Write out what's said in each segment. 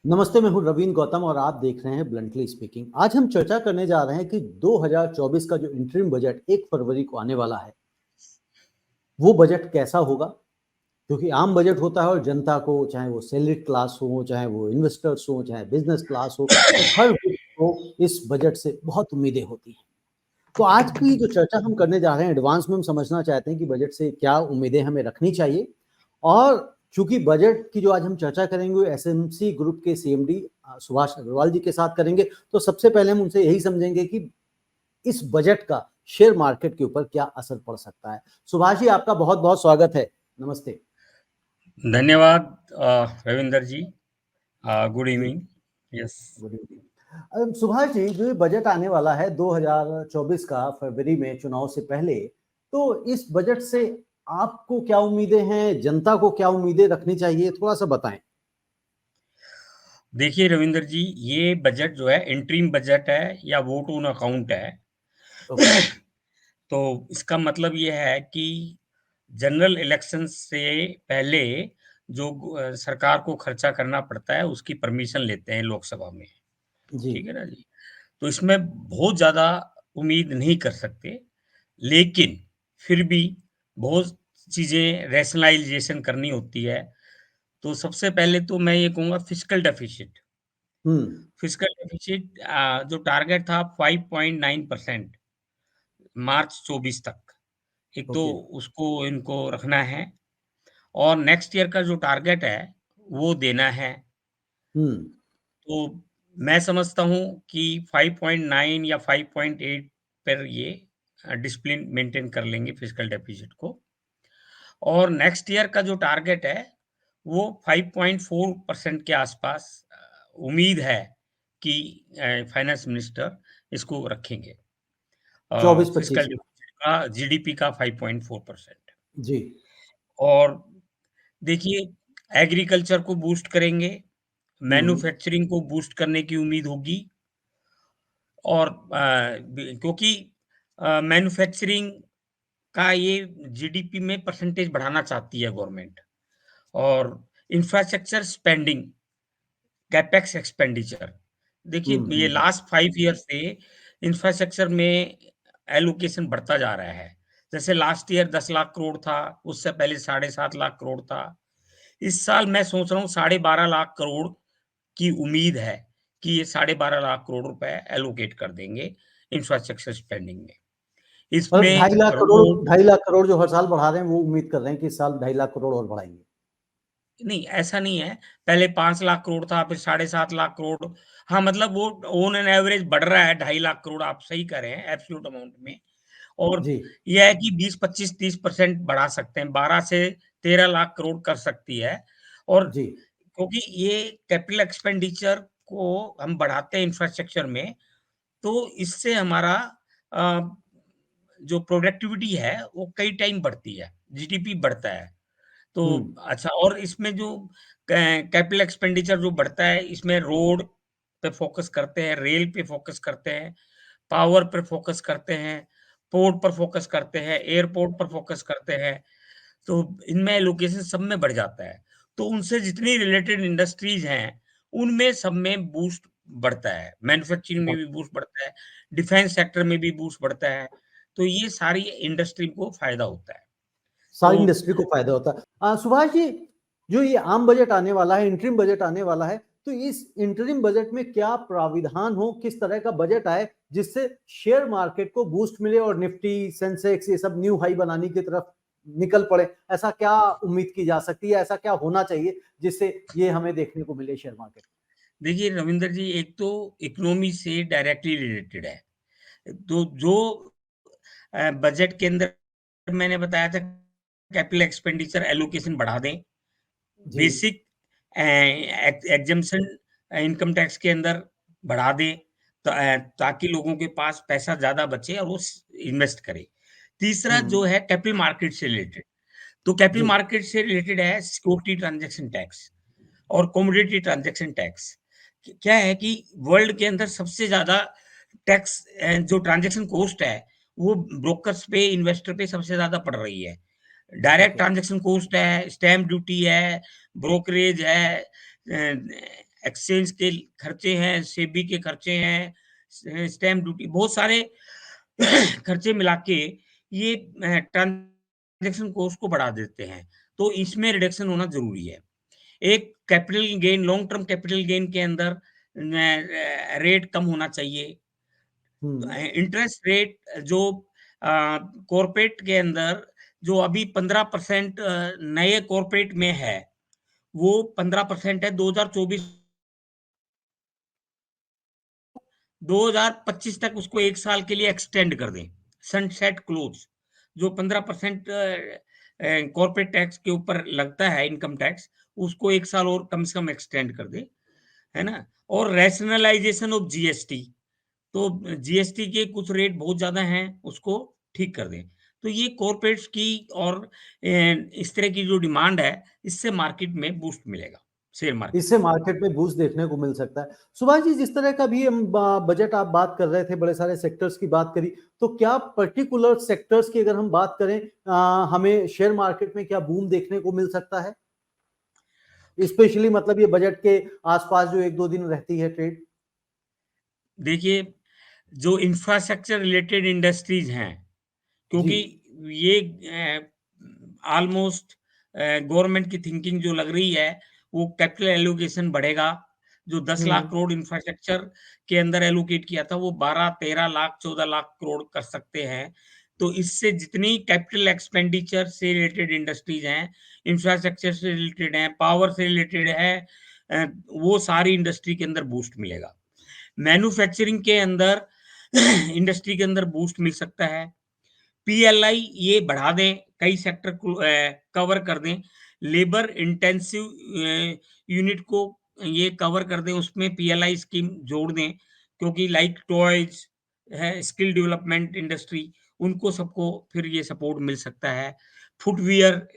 नमस्ते, मैं हूँ रवीन गौतम और आप देख रहे हैं ब्लंटली स्पीकिंग। आज हम चर्चा करने जा रहे हैं कि 2024 का जो इंटरिम बजट 1 फरवरी को आने वाला है, वो बजट कैसा होगा? क्योंकि आम बजट होता है और जनता को, चाहे वो सैलरीड क्लास हो, चाहे वो इन्वेस्टर्स हो, चाहे बिज़नेस क्लास हो, तो हर ग्रुप को इस बजट से बहुत उम्मीदें होती हैं। तो आज की जो चर्चा हम करने जा रहे हैं, एडवांस में हम समझना चाहते हैं कि बजट से क्या उम्मीदें हमें रखनी चाहिए। और चूंकि बजट की जो आज हम चर्चा करेंगे वो एसएमसी ग्रुप के सीएमडी सुभाष अग्रवाल जी के साथ करेंगे, तो सबसे पहले हम उनसे यही समझेंगे कि इस बजट का शेयर मार्केट के ऊपर क्या असर पड़ सकता है। सुभाष जी, आपका बहुत बहुत स्वागत है। नमस्ते। धन्यवाद रविंदर जी। गुड जी, evening. Yes. Good evening. Subhash ji, जो ये बजट आने वाला है 2024 का, फरवरी में चुनाव से पहले, तो इस बजट से आपको क्या उम्मीदें हैं, जनता को क्या उम्मीदें रखनी चाहिए, थोड़ा सा बताएं। देखिए रविंदर जी, ये बजट जो है इंटरिम बजट है या वोट ऑन अकाउंट है। ओके। तो इसका मतलब ये है कि जनरल इलेक्शन से पहले जो सरकार को खर्चा करना पड़ता है उसकी परमिशन लेते हैं लोकसभा में। जी। ठीक है ना जी। तो इसमें बहुत ज़्यादा उम्मीद नहीं कर सकते, लेकिन फिर भी बहुत चीज़ें रैशनलाइजेशन करनी होती है। तो सबसे पहले तो मैं ये कहूँगा फिस्कल डेफिसिट। हम्म। फिस्कल डेफिसिट जो टारगेट था 5.9% मार्च 24 तक, एक तो ओके। उसको इनको रखना है। और नेक्स्ट ईयर का जो टारगेट है वो देना है। हम्म। तो मैं समझता हूँ कि 5.9 या 5.8 पर ये डिसिप्लिन मेंटेन कर लेंगे फिस्कल डेफिसिट को। और नेक्स्ट ईयर का जो टारगेट है वो 5.4% के आसपास उम्मीद है कि फाइनेंस मिनिस्टर इसको रखेंगे। 24-25 फिस्कल का। डेफिसिट का जीडीपी का 5.4%। जी। और देखिए, एग्रीकल्चर को बूस्ट करेंगे, हम्म। मैन्युफैक्चरिंग को बूस्ट करने की उम्मीद होगी। और क्योंकि मैन्युफैक्चरिंग का ये जीडीपी में परसेंटेज बढ़ाना चाहती है गवर्नमेंट। और इंफ्रास्ट्रक्चर स्पेंडिंग, कैपेक्स एक्सपेंडिचर, देखिए ये हम्म। लास्ट 5 ईयर से इंफ्रास्ट्रक्चर में एलोकेशन बढ़ता जा रहा है। जैसे लास्ट ईयर 10 लाख करोड़ था, उससे पहले 7.5 लाख करोड़ था। इस साल मैं सोच रहा हूँ 12.5 लाख करोड़ की उम्मीद है कि ये 12.5 लाख करोड़ रुपए एलोकेट कर देंगे इंफ्रास्ट्रक्चर स्पेंडिंग में। मतलब इसमें 2.5 लाख करोड़, रोड, 2.5 लाख करोड़ जो हर साल बढ़ा रहे हैं, वो उम्मीद कर रहे हैं कि इस साल 2.5 लाख करोड़ और बढ़ाएंगे। नहीं ऐसा नहीं है। पहले 5 लाख करोड़ था, फिर 7.5 लाख करोड़। हाँ, मतलब वो ऑन एन एवरेज बढ़ रहा है 2.5 लाख करोड़, आप सही कह रहे हैं एब्सोल्यूट अमाउंट में। और जी। यह है कि 20, 25, 30% बढ़ा सकते हैं, 12 से 13 लाख करोड़ कर सकती है। और जी। क्योंकि ये कैपिटल एक्सपेंडिचर को हम बढ़ाते हैं इंफ्रास्ट्रक्चर में, तो इससे हमारा अ, जो प्रोडक्टिविटी है वो कई टाइम बढ़ती है, जीडीपी बढ़ता है। तो हम्म। अच्छा, और इसमें जो कैपिटल एक्सपेंडिचर जो बढ़ता है, इसमें रोड पे फोकस करते हैं, रेल पे फोकस करते हैं, पावर पर फोकस करते हैं, पोर्ट पर फोकस करते हैं, एयरपोर्ट पर फोकस करते हैं। तो इनमें एलोकेशन सब में बढ़ जाता है। तो उनसे जितनी रिलेटेड इंडस्ट्रीज हैं, उनमें सब में बूस्ट बढ़ता है, मैन्युफैक्चरिंग में भी बूस्ट बढ़ता है, डिफेंस सेक्टर में भी बूस्ट बढ़ता है। तो ये सारी इंडस्ट्री को फायदा होता है। सारी तो इंडस्ट्री को फायदा होता है। सुभाष जी, जो ये आम बजट आने वाला है, इंटरिम बजट आने वाला है, तो इस इंटरिम बजट में क्या प्राविधान हो, किस तरह का बजट आए जिससे शेयर मार्केट को बूस्ट मिले और निफ्टी, सेंसेक्स, ये सब न्यू हाई बनाने की तरफ निकल पड़े? ऐसा क्या उम्मीद की जा सकती है, ऐसा क्या होना चाहिए जिससे ये हमें देखने को मिले शेयर मार्केट? देखिए रविंदर जी, एक तो इकोनॉमी से डायरेक्टली रिलेटेड है। तो जो बजट के अंदर मैंने बताया था, कैपिटल एक्सपेंडिचर एलोकेशन बढ़ा दें, जी। बेसिक एग्जम्पशन इनकम टैक्स के अंदर बढ़ा दें, ताकि लोगों के पास पैसा ज्यादा बचे और वो इन्वेस्ट करे। तीसरा जो हम्म। है कैपिटल मार्केट से रिलेटेड, तो कैपिटल जी। मार्केट से रिलेटेड है सिक्योरिटी ट्रांजैक्शन टैक्स और कमोडिटी ट्रांजैक्शन टैक्स। क्या है कि वर्ल्ड के अंदर सबसे ज्यादा टैक्स, जो ट्रांजैक्शन कॉस्ट है, वो ब्रोकर्स पे, इन्वेस्टर पे सबसे ज्यादा पड़ रही है। Direct okay. ट्रांजैक्शन कॉस्ट है, स्टैम्प ड्यूटी है, ब्रोकरेज है, एक्सचेंज के खर्चे हैं, सेबी के खर्चे हैं, स्टैम्प ड्यूटी, बहुत सारे खर्चे मिला के ये ट्रांजैक्शन कॉस्ट को बढ़ा देते हैं। तो इसमें रिडक्शन होना ज़रूरी है। एक capital gain, long term capital gain के अंदर रेट कम होना चाहिए। हम्म। इंटरेस्ट रेट जो कॉर्पोरेट के अंदर जो अभी 15% नए कॉर्पोरेट में है, वो 15% है। 2024 2025 तक उसको 1 साल के लिए एक्सटेंड कर दें। सनसेट क्लोज जो 15% कॉर्पोरेट टैक्स के ऊपर लगता है, इनकम टैक्स, उसको 1 साल और कम से कम एक्सटेंड कर दें, है ना? और रैशनलाइजेशन ऑफ जीएसटी, तो जीएसटी के कुछ रेट बहुत ज़्यादा हैं, उसको ठीक कर दें। तो ये कॉर्पोरेट्स की और इस तरह की जो डिमांड है, इससे मार्केट में बूस्ट मिलेगा, शेयर मार्केट इससे में। मार्केट में बूस्ट देखने को मिल सकता है। सुभाष जी, जिस तरह का भी हम बजट आप बात कर रहे थे, बड़े सारे सेक्टर्स की बात करी, तो क्या पर्टिकुलर सेक्टर्स की अगर हम बात करें, हमें शेयर मार्केट में क्या बूम देखने को मिल सकता है, स्पेशली मतलब ये बजट के आसपास जो एक दो दिन रहती है ट्रेड? देखिए, जो इंफ्रास्ट्रक्चर रिलेटेड इंडस्ट्रीज हैं, जी। क्योंकि ये ऑलमोस्ट गवर्नमेंट की थिंकिंग जो लग रही है, वो कैपिटल एलोकेशन बढ़ेगा। जो 10 लाख हम्म। करोड़ इंफ्रास्ट्रक्चर के अंदर एलोकेट किया था, वो 12-13 लाख 14 लाख करोड़ कर सकते हैं। तो इससे जितनी कैपिटल एक्सपेंडिचर से रिलेटेड इंडस्ट्रीज हैं, इंफ्रास्ट्रक्चर से रिलेटेड हैं, पावर से रिलेटेड है, वो सारी इंडस्ट्री के अंदर बूस्ट मिलेगा। मैन्युफैक्चरिंग के अंदर इंडस्ट्री के अंदर बूस्ट मिल सकता है। पीएलआई ये बढ़ा दें, कई सेक्टर को कवर कर दें। लेबर इंटेंसिव यूनिट को ये कवर कर दें, उसमें पीएलआई स्कीम जोड़ दें, क्योंकि लाइक टॉयज है, स्किल डेवलपमेंट इंडस्ट्री, उनको सबको फिर ये सपोर्ट मिल सकता है। फुटवियर,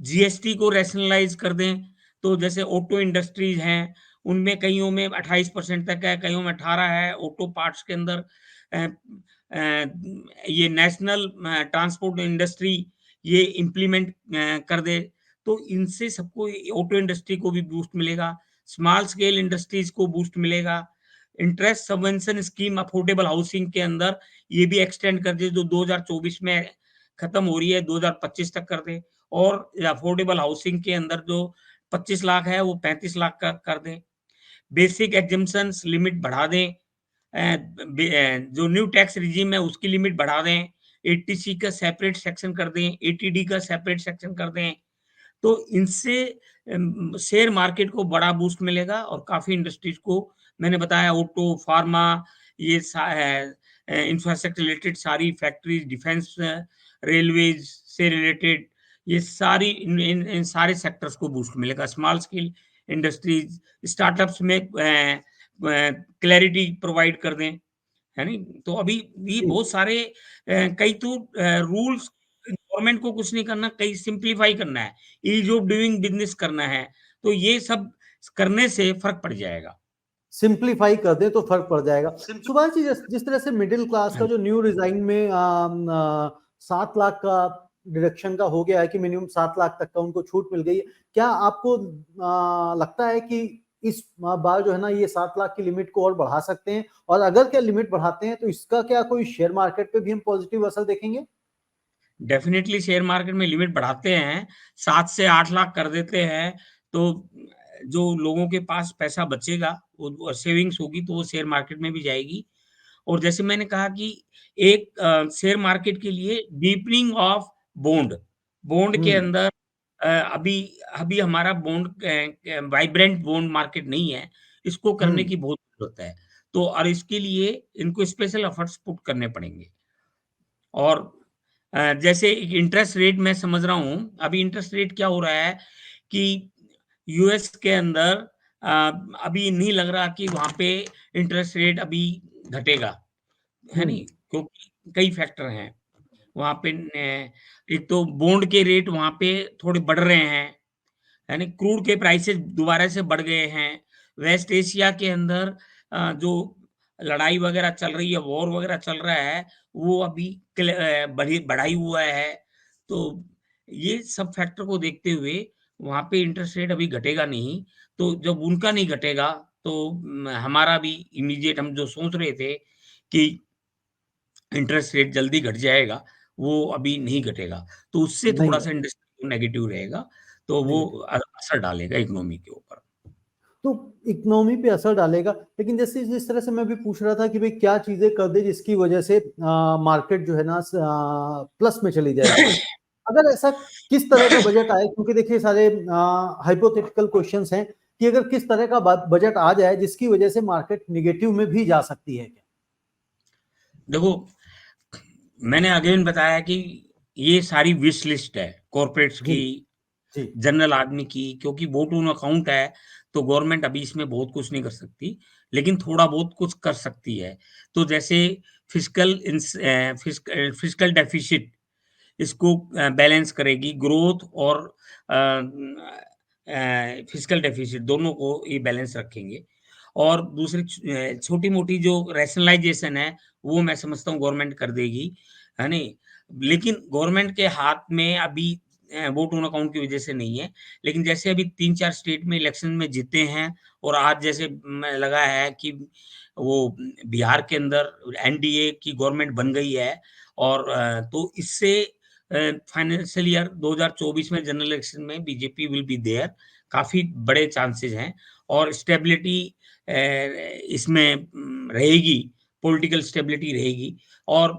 जीएसटी को रैशनलाइज कर दें, तो जैसे ऑटो इंडस्ट्रीज हैं, उनमें कईयों में 28% तक है, कईयों में 18 है। ऑटो पार्ट्स के अंदर अ ये नेशनल ट्रांसपोर्ट इंडस्ट्री ये इम्प्लीमेंट कर दे, तो इनसे सबको, ऑटो इंडस्ट्री को भी बूस्ट मिलेगा, स्मॉल स्केल इंडस्ट्रीज को बूस्ट मिलेगा। Interest subvention scheme affordable housing के अंदर ये भी एक्सटेंड कर दे, जो 2024 में खत्म हो रही है, 2025 तक कर दे। और अफोर्डेबल हाउसिंग के अंदर जो 25 लाख है, वो 35 लाख का कर दें। बेसिक एग्जम्पशंस लिमिट बढ़ा दें। जो न्यू टैक्स रिजीम है, उसकी लिमिट बढ़ा दें। एटीसी का सेपरेट सेक्शन कर दें, एटीडी का सेपरेट सेक्शन कर दें। तो इनसे शेयर मार्केट को बड़ा बूस्ट मिलेगा, और काफ़ी इंडस्ट्रीज को, मैंने बताया, ऑटो, फार्मा, ये इंफ्रास्ट्रक्चर रिलेटेड सारी फैक्ट्रीज, डिफेंस, रेलवेज से रिलेटेड, ये सारी इन सारे सेक्टर्स को बूस्ट मिलेगा। स्मॉल स्केल इंडस्ट्रीज, स्टार्टअप्स में क्लैरिटी प्रोवाइड कर दें, है नी? तो अभी भी जी। बहुत सारे कई तो रूल्स, गवर्नमेंट को कुछ नहीं करना, कई सिंप्लीफाई करना है, ईज़ ऑफ डूइंग बिज़नेस करना है, तो ये सब करने से फ़र्क पड़ जाएगा। सिंप्लीफाई कर दें तो फर्क पड़ जाएगा। सिंपल। सुभाष जी, जिस जिस तरह से मिडिल क्लास का हाँ, जो न्यू डिजाइन में 7 लाख का डिडक्शन का हो गया है कि मिनिमम 7 लाख तक का उनको छूट मिल गई है, क्या आपको लगता है कि इस बार जो है ना ये 7 लाख की लिमिट को और बढ़ा सकते हैं, और अगर क्या लिमिट बढ़ाते हैं तो इसका क्या कोई शेयर मार्केट पे भी हम पॉजिटिव असर देखेंगे? डेफ़िनिटली शेयर मार्केट में लिमिट बढ़ाते हैं, 7 से 8 लाख कर देते हैं, तो जो लोगों के पास पैसा बचेगा, वो सेविंग्स होगी, तो वो शेयर मार्केट में भी जाएगी। और जैसे मैंने कहा कि एक शेयर मार्केट के लिए डीपनिंग ऑफ बॉन्ड, बॉन्ड के हम्म। अंदर अभी अभी हमारा बॉन्ड वाइब्रेंट बॉन्ड मार्केट नहीं है, इसको करने हम्म। की बहुत ज़रूरत है। तो और इसके लिए इनको स्पेशल एफर्ट्स पुट करने पड़ेंगे। और जैसे इंटरेस्ट रेट मैं समझ रहा हूँ, अभी इंटरेस्ट रेट क्या हो रहा है कि यूएस के अंदर अ, अभी नहीं लग रहा कि वहाँ पे इंटरेस्ट रेट अभी घटेगा, है हम्म। नहीं? क्योंकि कई फैक्टर हैं। वहाँ पे एक तो बॉन्ड के रेट वहाँ पे थोड़े बढ़ रहे हैं, है नहीं? क्रूड के प्राइसेज़ दोबारा से बढ़ गए हैं। वेस्ट एशिया के अंदर जो लड़ाई वगैरह चल रही है, वॉर वगैरह चल रहा है, वो अभी बढ़ा ही हुआ है। तो ये सब फैक्टर को देखते हुए वहाँ पे इंटरेस्ट रेट अभी घटेगा नहीं, तो जब उनका नहीं घटेगा, तो हमारा भी इमीडिएट हम जो सोच रहे थे कि इंटरेस्ट रेट जल्दी घट जाएगा, वो अभी नहीं घटेगा। तो उससे नहीं थोड़ा-सा इंडस्ट्री को नेगेटिव रहेगा, तो वो नेगेटिव। असर डालेगा इकोनॉमी के ऊपर। तो इकोनॉमी पे असर डालेगा, लेकिन जैसे जिस तरह से मैं भी पूछ रहा था कि भाई क्या चीजें कर दे जिसकी वजह से मार्केट जो है ना प्लस में चली जाएगी। अगर ऐसा किस तरह का बजट आए, क्योंकि देखिए सारे हाइपोथेटिकल क्वेश्चंस हैं कि अगर किस तरह का बजट आ जाए जिसकी वजह से मार्केट निगेटिव में भी जा सकती है क्या? देखो, मैंने अगेन बताया कि ये सारी विश लिस्ट है, कॉर्पोरेट्स जी, की, जी, जनरल आदमी की, क्योंकि वोट ऑन अकाउंट है, तो गवर्नमेंट अभी इसमें बहुत कुछ नहीं कर सकती, लेकिन थोड़ा बहुत कुछ कर सकती है। तो जैसे फिस्कल डेफिसिट इसको बैलेंस करेगी, ग्रोथ और फिस्कल डेफिसिट दोनों को ये बैलेंस रखेंगे। और दूसरी छोटी-मोटी जो रैशनलाइज़ेशन है, वो मैं समझता हूँ गवर्नमेंट कर देगी, है नहीं? लेकिन गवर्नमेंट के हाथ में अभी वोट ऑन अकाउंट की वजह से नहीं है, लेकिन जैसे अभी 3-4 स्टेट में इलेक्शन में जीते हैं और आज जैसे लगा है कि वो बिहार के अंदर एनडीए की गवर्नमेंट बन गई है और तो इससे फाइनेंशियल ईयर 2024 में जनरल इलेक्शन में बीजेपी विल बी देयर, काफ़ी बड़े चांसेस हैं और स्टेबिलिटी इसमें रहेगी, पॉलिटिकल स्टेबिलिटी रहेगी और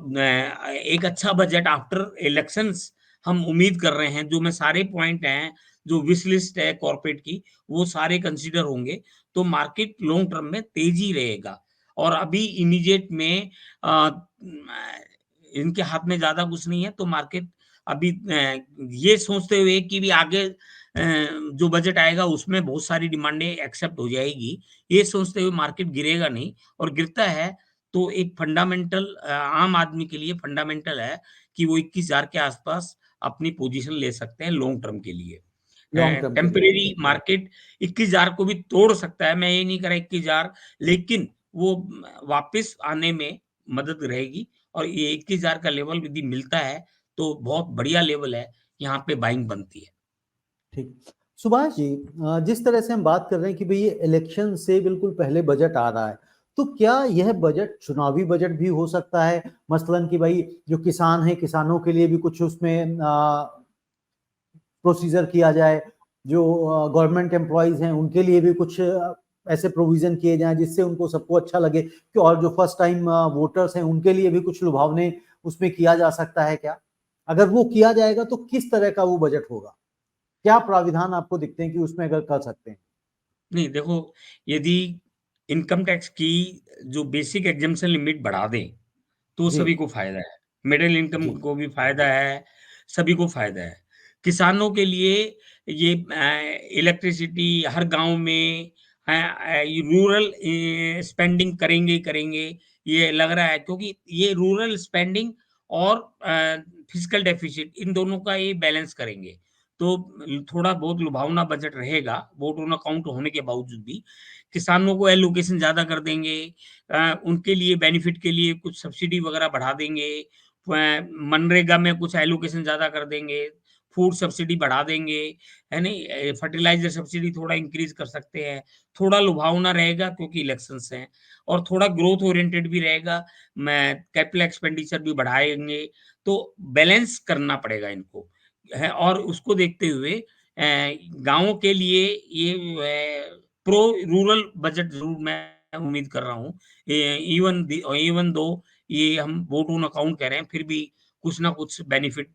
एक अच्छा बजट आफ्टर इलेक्शंस हम उम्मीद कर रहे हैं, जो मैं सारे पॉइंट हैं, जो विश लिस्ट है कॉर्पोरेट की, वो सारे कंसीडर होंगे, तो मार्केट लॉन्ग टर्म में तेज़ी रहेगा और अभी इमीडिएट में इनके हाथ में ज़्यादा कुछ नहीं है, तो मार्केट अभी ये सोचते हुए कि भी आगे जो बजट आएगा उसमें बहुत सारी डिमांडें एक्सेप्ट हो जाएगी, ये सोचते हुए मार्केट गिरेगा नहीं और गिरता है तो एक फंडामेंटल आम आदमी के लिए फंडामेंटल है कि वो 21,000 के आसपास अपनी पोजीशन ले सकते हैं लॉन्ग टर्म के लिए। लॉन्ग टर्म के लिए। टेम्परेरी मार्केट 21,000 को भी तोड़ सकता है, मैं ये नहीं कह रहा 21,000, लेकिन वो वापस आने में मदद रहेगी और ये 21,000 का लेवल यदि मिलता है, तो बहुत बढ़िया लेवल है, यहाँ पे बाइंग बनती है। ठीक। सुभाष जी, जिस तरह से हम बात कर रहे हैं कि भई ये इलेक्शन से बिल्कुल पहले बजट आ रहा है, तो क्या यह बजट चुनावी बजट भी हो सकता है? मसलन कि भई जो किसान हैं, किसानों के लिए भी कुछ उसमें प्रोसीजर किया जाए, जो गवर्नमेंट एम्प्लॉइज़ हैं, उनके लिए भी कुछ ऐसे प्रोविज़न किए जाएँ जिससे उनको सबको अच्छा लगे कि और जो फर्स्ट टाइम वोटर्स हैं, उनके लिए भी कुछ लुभावने उसमें किया जा सकता है क्या? अगर वो किया जाएगा तो किस तरह का वो बजट होगा? क्या प्राविधान आपको दिखते हैं कि उसमें अगर कर सकते हैं? नहीं देखो, यदि इनकम टैक्स की जो बेसिक एग्जम्पशन लिमिट बढ़ा दें, तो जी, सभी को फ़ायदा है। मिडल इनकम जी, को भी फ़ायदा है, सभी को फ़ायदा है। किसानों के लिए ये इलेक्ट्रिसिटी हर गाँव में रूरल स्पेंडिंग करेंगे ही करेंगे, ये लग रहा है क्योंकि ये रूरल स्पेंडिंग और फिस्कल डेफिसिट इन दोनों का ये बैलेंस करेंगे। तो थोड़ा बहुत लुभावना बजट रहेगा, वोट ऑन अकाउंट होने के बावजूद भी। किसानों को एलोकेशन ज़्यादा कर देंगे, उनके लिए बेनिफिट के लिए कुछ सब्सिडी वगैरह बढ़ा देंगे, मनरेगा में कुछ एलोकेशन ज़्यादा कर देंगे, फूड सब्सिडी बढ़ा देंगे, है नहीं? फर्टिलाइज़र सब्सिडी थोड़ा इंक्रीज़ कर सकते हैं, थोड़ा लुभावना रहेगा क्योंकि इलेक्शंस हैं और थोड़ा ग्रोथ ओरिएंटेड भी रहेगा, मैं कैपिटल एक्सपेंडिचर भी बढ़ाएँगे, तो बैलेंस करना पड़ेगा इनको, है और उसको देखते हुए गाँवों के लिए ये प्रो रूरल बजट ज़रूर मैं उम्मीद कर रहा हूँ। इवन दो ये हम वोट ऑन अकाउंट कह रहे हैं, फिर भी कुछ ना कुछ बेनिफिट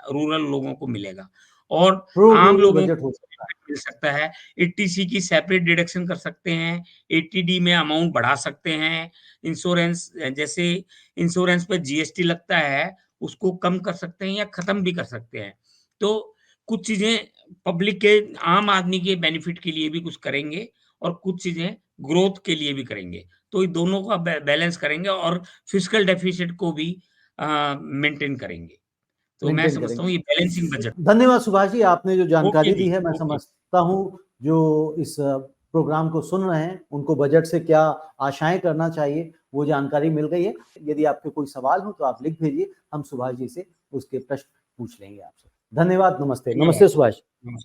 रूरल लोगों को मिलेगा और प्रो आम रूरल लोगों बजट को हो सकता है। बेनिफिट मिल सकता है। एटीसी की सेपरेट डिडक्शन कर सकते हैं, एटीडी में अमाउंट बढ़ा सकते हैं, इंश्योरेंस जैसे इंश्योरेंस पे जीएसटी लगता है, उसको कम कर सकते हैं या खत्म भी कर सकते हैं। तो कुछ चीज़ें पब्लिक के आम आदमी के बेनिफिट के लिए भी कुछ करेंगे और कुछ चीज़ें ग्रोथ के लिए भी करेंगे। तो ये दोनों का बैलेंस करेंगे और फिस्कल डेफिसिट को भी मेंटेन करेंगे। तो मैं मेंटेन समझता करेंगे। हूँ ये बैलेंसिंग बजट धन्यवाद सुभाष जी, आपने जो ओके जानकारी दी जी, है, मैं ओके। समझता हूँ जो इस प्रोग्राम को सुन रहे हैं, उनको बजट से क्या आशाएँ करना चाहिए, वो जानकारी मिल गई है। यदि आपके कोई सवाल हो तो आप लिख भेजिए, हम सुभाष जी से उसके प्रश्न पूछ लेंगे आपसे। धन्यवाद, नमस्ते। धन्यवाद। नमस्ते सुभाष। नमस्कार।